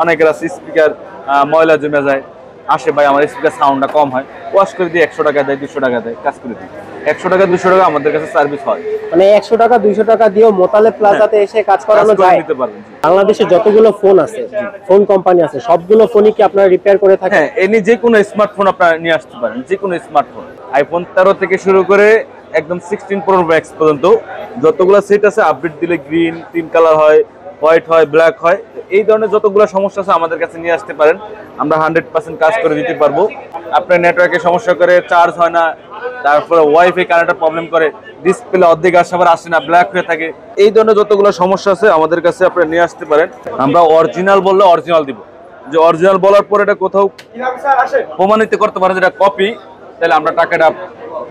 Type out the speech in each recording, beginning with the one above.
অনেকের আছে স্পিকার ময়লা জমে যায়, আসে ভাই আমার স্পিকার সাউন্ডটা কম হয়, ওয়াশ করে দিয়ে 100 টাকা দেয়, 200 টাকা দেয়, কাজ করে দিই। 100 টাকা 200 টাকা আমাদের কাছে সার্ভিস হয়। মানে 100 টাকা 200 টাকা দিয়েও মোতালেব প্লাজাতে এসে কাজ করানো যায়। নিতে পারবেন। বাংলাদেশে যতগুলো ফোন আছে, ফোন কোম্পানি আছে, সবগুলো ফোনই কি আপনারা রিপেয়ার করে থাকেন? হ্যাঁ, এনি যে কোনো স্মার্টফোন আপনারা নিয়ে আসতে পারেন, যে কোনো স্মার্টফোন আইফোন 13 থেকে শুরু করে একদম 16 প্রো ম্যাক্স পর্যন্ত যতগুলো সেট আছে, আপডেট দিলে গ্রিন 3 কালার হয়, হোয়াইট হয়, ব্ল্যাক হয়, এই ধরনের যতগুলো সমস্যা আছে আমাদের কাছে নিয়ে আসতে পারেন। আমরা 100% কাজ করে দিতে পারবো। আপনার নেটওয়ার্কের সমস্যা করে, চার্জ হয় না, তারপরে ওয়াইফাই কানেক্টের প্রবলেম করে, ডিসপ্লে অর্ধেক আসে আবার আসে না, ব্ল্যাক হয়ে থাকে, এই ধরনের যতগুলো সমস্যা আছে আমাদের কাছে আপনারা নিয়ে আসতে পারেন। আমরা অরিজিনাল বললে অরিজিনাল দিব, যে অরিজিনাল বলার পর এটা কোথাও প্রমাণিত করতে পারে যেটা কপি, তাহলে আমরা টাকাটা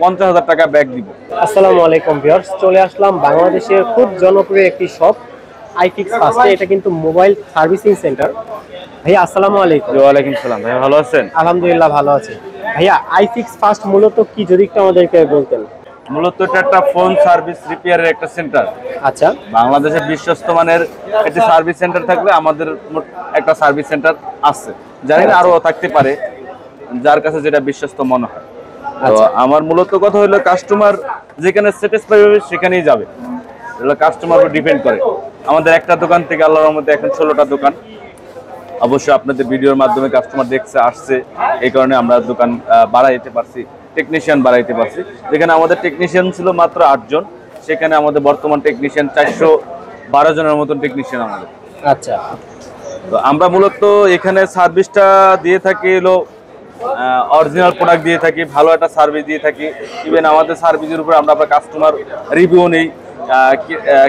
50,000 টাকা ব্যাক দিব। আসসালামু আলাইকুম ভিউয়ার্স, চলে আসলাম বাংলাদেশের খুব জনপ্রিয় একটি শপ আইফিক্স ফার্স্টে। এটা কিন্তু মোবাইল সার্ভিসিং সেন্টার। ভাইয়া আসসালামু আলাইকুম। ওয়ালাইকুম সালাম। ভাই ভালো আছেন? আলহামদুলিল্লাহ ভালো আছি। ভাইয়া আইফিক্স ফার্স্ট মূলত কি, যদি একটু আমাদেরকে বলতেন। মূলত এটা একটা ফোন সার্ভিস রিপেয়ারের একটা সেন্টার। আচ্ছা, বাংলাদেশের বিশ্বস্ত মানের একটি সার্ভিস সেন্টার থাকলে আমাদের একটা সার্ভিস সেন্টার আছে, জানি না আরো থাকতে পারে, যার কাছে যেটা বিশ্বস্ত মনে হয়। তো আমার মূলত কথা হলো কাস্টমার যেখানে স্যাটিসফাই হবে সেখানেই যাবে, এগুলো কাস্টমার উপর ডিপেন্ড করে। আমাদের একটা দোকান থেকে আল্লাহর রহমতে এখন 16টা দোকান। অবশ্যই আপনাদের ভিডিওর মাধ্যমে কাস্টমার দেখছে, আসছে, এই কারণে আমরা দোকান বাড়াইতে পারছি, টেকনিশিয়ান বাড়াইতে পারছি। যেখানে আমাদের টেকনিশিয়ান ছিল মাত্র 8 জন, সেখানে আমাদের বর্তমান টেকনিশিয়ান 412 জনের মতন টেকনিশিয়ান আমাদের। আচ্ছা, তো আমরা মূলত এখানে সার্ভিসটা দিয়ে থাকি হলো অরিজিনাল প্রোডাক্ট দিয়ে থাকি, ভালো একটা সার্ভিস দিয়ে থাকি। ইভেন আমাদের সার্ভিসের উপর আমরা কাস্টমার রিভিউ নেই,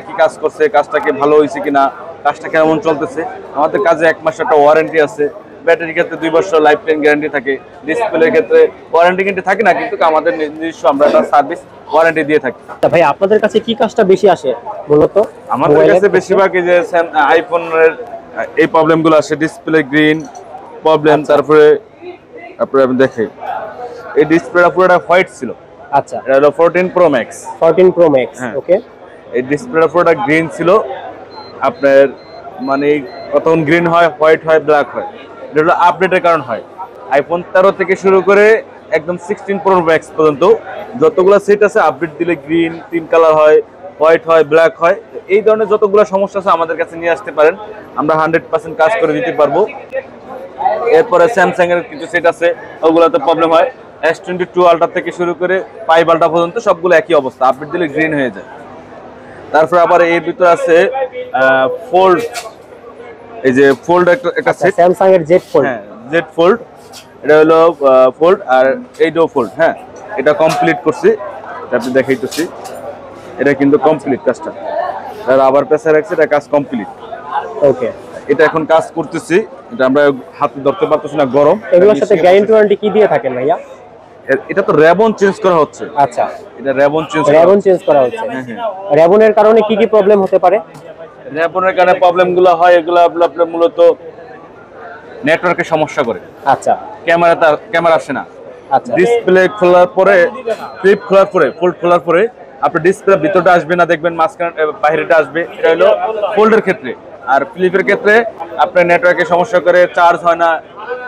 কি কাজ করছে, কাজটাকে ভালো হয়েছে কিনা, কাজটা কেমন চলতেছে। আমাদের কাজে 1 মাস একটা ওয়ারেন্টি আছে, ব্যাটারির ক্ষেত্রে 2 বছর লাইফ টাইম গ্যারান্টি থাকে, ডিসপ্লের ক্ষেত্রে ওয়ারেন্টি কিন্তু থাকে না, কিন্তু আমাদের নিজস্ব আমরা একটা সার্ভিস ওয়ারেন্টি দিয়ে থাকি। ভাই আপনাদের কাছে কি কাজটা বেশি আসে মূলত? আমাদের কাছে বেশিরভাগ এই যে আইফোনের এই প্রবলেমগুলো আসে, ডিসপ্লে গ্রিন প্রবলেম, তারপরে আপনারা দেখেন এই ডিসপ্লেটা পুরোটা হোয়াইট ছিল। আচ্ছা, এটা হলো 14 প্রো ম্যাক্স। 14 প্রো ম্যাক্স, ওকে। এই ডিসপ্লেটা পুরোটা গ্রিন ছিল আপনার, মানে কতক্ষণ গ্রিন হয়, হোয়াইট হয়, ব্ল্যাক হয়, এটা হলো আপডেটের কারণ হয়। আইফোন 13 থেকে শুরু করে একদম 16 প্রো ম্যাক্স পর্যন্ত যতগুলো সেট আছে, আপডেট দিলে গ্রিন 3 কালার হয়, হোয়াইট হয়, ব্ল্যাক হয়, এই ধরনের যতগুলো সমস্যা আছে আমাদের কাছে নিয়ে আসতে পারেন। আমরা 100% কাজ করে দিতে পারবো। এরপরে স্যামসাং এর কিছু সেট আছে, ওগুলোতে প্রবলেম হয়। S22 আলট্রা থেকে শুরু করে 5 আলট্রা পর্যন্ত সবগুলো একই অবস্থা, আপডেট দিলে গ্রিন হয়ে যায়। তারপরে আবার এর ভিতরে আছে ফোল্ড, এই যে ফোল্ড একটা সেট, স্যামসাং এর জেড ফোল্ড। হ্যাঁ, জেড ফোল্ড, এটা হলো ফোল্ড, আর এইটাও ফোল্ড। হ্যাঁ, এটা কমপ্লিট করছি, আপনি দেখাইতেছি, এটা কিন্তু কমপ্লিট কাজটা, আর আবার পেছায় রাখছি, এটা কাজ কমপ্লিট। ওকে, এটা এখন কাজ করতেছি, এটা আমরা হাতে ধরতে পারতেছি না, গরম। এগুলোর সাথে গ্যারান্টি ওয়ারেন্টি কি দিয়ে থাকেন ভাইয়া? এটা তো র্যাবন চেঞ্জ করা হচ্ছে। আচ্ছা, এটা র্যাবন চেঞ্জ করা হচ্ছে। র্যাবনের কারণে কি কি প্রবলেম হতে পারে? র্যাবনের কারণে প্রবলেমগুলো হয়, এগুলো আপনার মূলত নেটওয়ার্কের সমস্যা করে। আচ্ছা, ক্যামেরা আসে না। আচ্ছা, ডিসপ্লে খোলার পরে, ফ্লিপ খোলার পরে, ফোল্ড খোলার পরে আপনার ডিসপ্লে ভিতরটা আসবে না, দেখবেন মাঝখানে বাইরেটা আসবে। এটা হলো ফোল্ডের ক্ষেত্রে। আর ফ্লিপের ক্ষেত্রে আপনার নেটওয়ার্কের সমস্যা করে, চার্জ হয় না,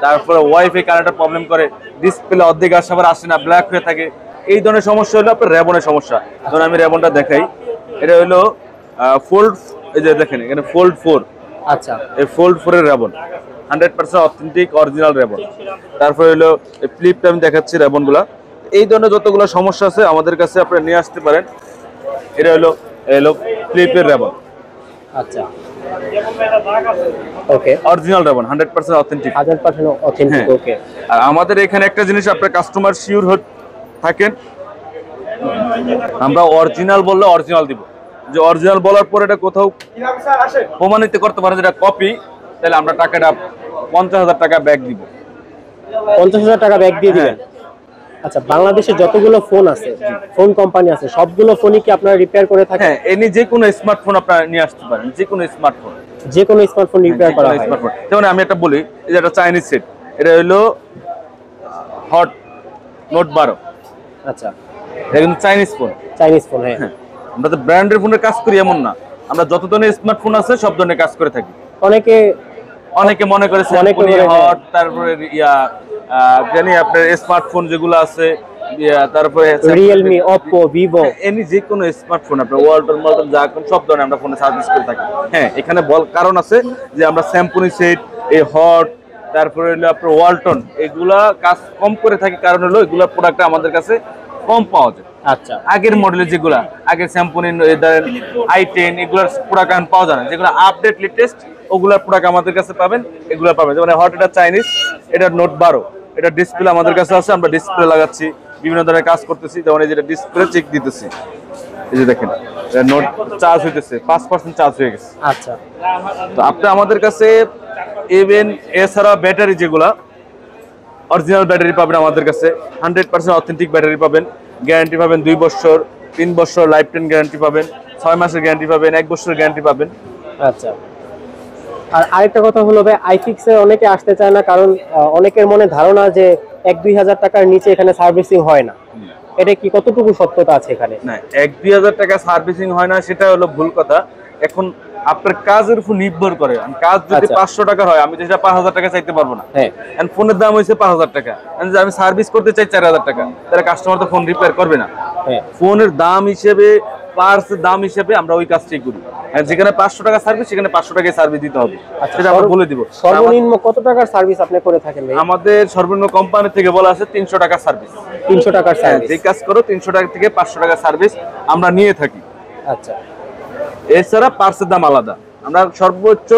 তারপরে ওয়াইফাই কানেক্টের প্রবলেম করে, ডিসপ্লে অর্ধেক আসে আবার আসে না, ব্ল্যাক হয়ে থাকে, এই ধরনের সমস্যা হলো আপনার র্যাবনের সমস্যা। ধরুন আমি র্যাবনটা দেখাই, এটা হলো ফোল্ড, এই যে দেখেন এখানে ফোল্ড 4। আচ্ছা, এই ফোল্ড 4 এর র্যাবন 100% অথেন্টিক অরিজিনাল র্যাবন। তারপরে হলো এই ফ্লিপটা আমি দেখাচ্ছি র্যাবনগুলা। এই ধরনের যতগুলো সমস্যা আছে আমাদের কাছে আপনারা নিয়ে আসতে পারেন। এটা হলো ফ্লিপের র্যাবন। আচ্ছা, ওকে, অরিজিনাল র্যাবন 100% অথেন্টিক। 100% অথেন্টিক, ওকে। আর আমাদের এখানে একটা জিনিস, আপনার কাস্টমার শিওর থাকেন, আমরা অরিজিনাল বললে অরিজিনাল দিব, যে অরিজিনাল বলার পর এটা কোথাও প্রমাণিত করতে পারে যেটা কপি, তাহলে আমরা টাকাটা 50,000 টাকা ব্যাক দিব। 50,000 টাকা ব্যাক দিয়ে দিবেন? আচ্ছা, বাংলাদেশে যতগুলো ফোন আছে, ফোন কোম্পানি আছে, সবগুলো ফোনই কি আপনারা রিপেয়ার করে থাকেন? হ্যাঁ, এনি যে কোনো স্মার্টফোন আপনারা নিয়ে আসতে পারেন, যে কোনো স্মার্টফোন, যে কোনো স্মার্টফোন রিপেয়ার করা হয়। যেমন আমি একটা বলি, এই যে একটা চাইনিজ সেট, এটা হলো হট নোট 12। আচ্ছা, এটা কিন্তু চাইনিজ ফোন। হ্যাঁ। আমরা তো ব্র্যান্ডের ফোনের কাজ করি এমন না, আমরা যত ধরনের স্মার্টফোন আছে সব ধরনের কাজ করে থাকি। অনেকে অনেকে মনে করে হট, তারপরে জানি আপনার স্মার্টফোন যেগুলো আছে, তারপরে রিয়েলমি, ওপ্পো, ভিভো, এনি যে কোনো স্মার্টফোন আপনার ওয়ালটন মলটন যা কোন সব ধরনের আমরা ফোনে সার্ভিস করে থাকি। হ্যাঁ, এখানে কারণ আছে যে আমরা স্যাম্পুনি সেট, এই হট, তারপরে হলো আপনার ওয়ালটন, এগুলা কাজ কম করে থাকি, কারণ হলো এগুলা প্রোডাক্ট আমাদের কাছে কম পাওয়া যায়। আচ্ছা, আগের মডেলের যেগুলা আগের স্যাম্পুনি i10 এগুলার প্রোডাক্ট এখন পাওয়া যায় না, যেগুলো আপডেট লেটেস্ট ওগুলার প্রোডাক্ট আমাদের কাছে পাবেন, এগুলা পাবেন। যেমন হট, এটা চাইনিজ, এটা নোট 12, এটা ডিসপ্লে আমাদের কাছে আছে, আমরা ডিসপ্লে লাগাচ্ছি, বিভিন্ন ধরনের কাজ করতেছি। যেমন এই যেটা ডিসপ্লে চেক দিতেছি, এই যে দেখেন এটা নোট চার্জ হইতেছে, 5% চার্জ হয়ে গেছে। আচ্ছা, তো আপনি আমাদের কাছে ইভেন এছাড়া ব্যাটারি যেগুলা অরিজিনাল ব্যাটারি পাবেন আমাদের কাছে, 100% অথেন্টিক ব্যাটারি পাবেন, গ্যারান্টি পাবেন 2 বছর, 3 বছর লাইফ টাইম গ্যারান্টি পাবেন, 6 মাসের গ্যারান্টি পাবেন, 1 বছরের গ্যারান্টি পাবেন। আচ্ছা। আর আরেকটা কথা হলো ভাই, আইফিক্সে অনেকে আসতে চায় না, কারণ অনেকের মনে ধারণা যে 1-2 হাজার টাকার নিচে এখানে সার্ভিসিং হয় না। এটা কি কতটুকু সত্যতা আছে এখানে? না, 1-2 হাজার টাকা সার্ভিসিং হয় না সেটা হলো ভুল কথা। এখন আপনার কাজের উপর নির্ভর করে, কাজ যদি 500 টাকা হয় আমি সেটা 5000 টাকা চাইতে পারবো না। হ্যাঁ, ফোনের দাম হয়েছে 5000 টাকা, আমি সার্ভিস করতে চাই 4000 টাকা, তাহলে কাস্টমার তো ফোন রিপেয়ার করবে না। হ্যাঁ, ফোনের দাম হিসেবে, পার্টসের দাম হিসেবে আমরা ওই কাজটাই করি। যেখানে 500 টাকা সার্ভিস, সেখানে 500 টাকায় সার্ভিস দিতে হবে, সেটা আমরা বলে দিব। সর্বনিম্ন কত টাকার সার্ভিস আপনি করে থাকেন ভাই? আমাদের সর্বনিম্ন কোম্পানি থেকে বলা আছে 300 টাকা সার্ভিস। 300 টাকার সার্ভিস? যে কাজ করো 300 টাকা থেকে 500 টাকা সার্ভিস আমরা নিয়ে থাকি। আচ্ছা, এছাড়া পার্টসের দাম আলাদা, আমরা সর্বোচ্চ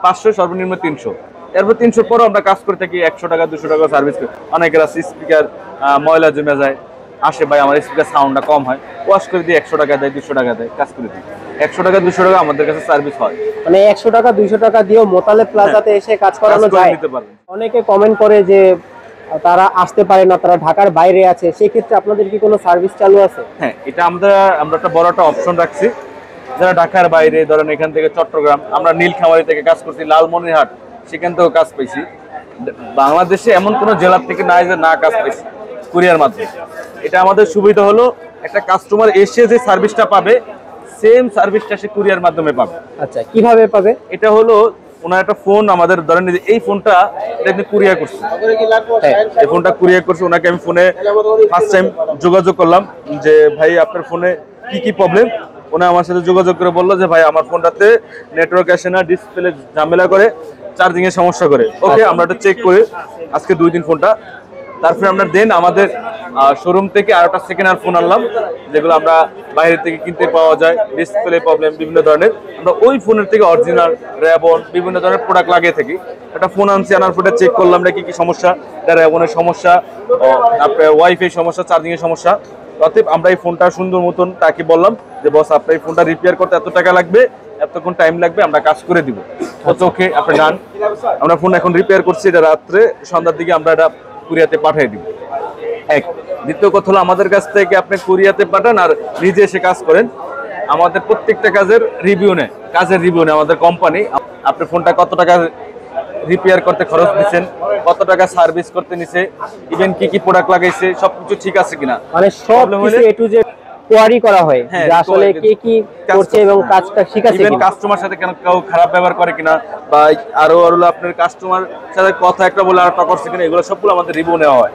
500, সর্বনিম্ন 300, এরপর 300 পরও আমরা কাজ করে থাকি 100 টাকা 200 টাকা সার্ভিস করি। অনেকের আছে স্পিকার ময়লা জমে যায়, আসে ভাই আমার স্পিকার সাউন্ডটা কম হয়, ওয়াশ করে দিয়ে 100 টাকা দেয়, 200 টাকা দেয়, কাজ করে দিই। 100 টাকা 200 টাকা আমাদের কাছে সার্ভিস হয়। মানে 100 টাকা 200 টাকা দিয়েও মোতালেব প্লাজাতে এসে কাজ করানো যায়। অনেকে কমেন্ট করে যে তারা আসতে পারে না, তারা ঢাকার বাইরে আছে, সেই ক্ষেত্রে আপনাদের কি কোনো সার্ভিস চালু আছে? হ্যাঁ, এটা আমরা একটা বড় একটা অপশন রাখছি। যারা ঢাকার বাইরে, ধরেন এখান থেকে চট্টগ্রাম, আমরা নীলখামারী থেকে কাজ করছি, লালমনিরহাট সেখান থেকেও কাজ পেয়েছি। বাংলাদেশে এমন কোনো জেলার থেকে নাই যে না কাজ পেয়েছি কুরিয়ার মাধ্যমে। এটা আমাদের সুবিধা হলো, একটা কাস্টমার এসে যে সার্ভিসটা পাবে, সেম সার্ভিসটা সে কুরিয়ার মাধ্যমে পাবে। আচ্ছা, কিভাবে পাবে? এটা হলো ওনার একটা ফোন, আমাদের ধরেন এই ফোনটা এটা কুরিয়ার করছে, এই ফোনটা কুরিয়ার করছে, ওনাকে আমি ফোনে ফার্স্ট টাইম যোগাযোগ করলাম যে ভাই আপনার ফোনে কি কি প্রবলেম। উনি আমার সাথে যোগাযোগ করে বললো যে ভাই আমার ফোনটাতে নেটওয়ার্ক আসে না, ডিসপ্লে ঝামেলা করে, চার্জিং এর সমস্যা করে। ওকে, আমরা এটা চেক করি আজকে 2 দিন ফোনটা। তারপরে আমরা আমাদের শোরুম থেকে আর একটা সেকেন্ড হ্যান্ড ফোন আনলাম, যেগুলো আমরা বাইরে থেকে কিনতে পাওয়া যায়, ডিসপ্লে প্রবলেম বিভিন্ন ধরনের, আমরা ওই ফোনের থেকে অরিজিনাল র্যাবন বিভিন্ন ধরনের প্রোডাক্ট লাগিয়ে থাকি। একটা ফোন আনছি, আনার ফোনটা চেক করলাম কি কি সমস্যা, এটা র্যাবনের সমস্যা, আপনার ওয়াইফাই সমস্যা, চার্জিং এর সমস্যা। অতএব আমরা এই ফোনটা সুন্দর মতন তাকে বললাম যে বস আপনার এই ফোনটা রিপেয়ার করতে এত টাকা লাগবে, এতক্ষণ টাইম লাগবে, আমরা কাজ করে দিব। ওকে, আপনি ডান। আমরা ফোন এখন রিপেয়ার করছি, এটা রাত্রে সন্ধ্যার দিকে আমরা এটা কুরিয়াতে পাঠিয়ে দিব। এক, দ্বিতীয় কথা হলো আমাদের কাছ থেকে আপনি কুরিয়াতে পাঠান আর নিজে এসে কাজ করেন, আমাদের প্রত্যেকটা কাজের রিভিউ নেয়, আমাদের কোম্পানি আপনার ফোনটা কত টাকা রিপেয়ার করতে খরচ দিচ্ছেন, কত টাকা সার্ভিস করতে নিছে, ইভেন কি কি প্রোডাক্ট লাগাইছে, সবকিছু ঠিক আছে কিনা, মানে সব কিছু এ টু জেড কোয়ারি করা হয় যে আসলে কে কি করছে এবং কাজটা ঠিক আছে কিনা, কাস্টমার সাথে কেন কেউ খারাপ ব্যবহার করে কিনা, বা আরো আপনার কাস্টমার সাথে কথা একটা বলে আর একটা করছে কিনা, এগুলো সবগুলো আমাদের রিভিউ নেওয়া হয়।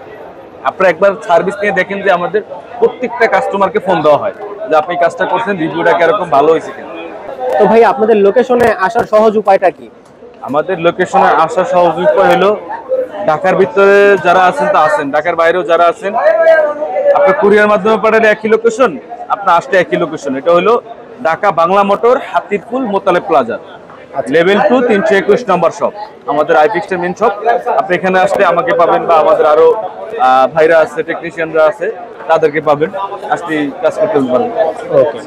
আপনারা একবার সার্ভিস নিয়ে দেখেন যে আমাদের প্রত্যেকটা কাস্টমারকে ফোন দেওয়া হয় যে আপনি কাজটা করছেন, রিভিউটা কিরকম, ভালো হয়েছে কিনা। তো ভাই আপনাদের লোকেশনে আসার সহজ উপায়টা কি? আমাদের লোকেশনে আসার সহজ উপায় হলো, ঢাকার ভিতরে যারা আছেন তা আছেন, ঢাকার বাইরেও যারা আছেন, আপনার কুরিয়ার মাধ্যমে পাঠালে একই লোকেশন, আপনার আসলে একই লোকেশন। এটা হলো ঢাকা বাংলা মোটর, হাতিরপুল, মোতালেব প্লাজা, লেভেল 2, 321 নম্বর শপ, আমাদের আইফিক্সের মেন শপ। আপনি এখানে আসলে আমাকে পাবেন, বা আমাদের আরো ভাইরা আছে, টেকনিশিয়ানরা আছে, তাদেরকে পাবেন, আসলে কাজ করতে পারবেন। ওকে।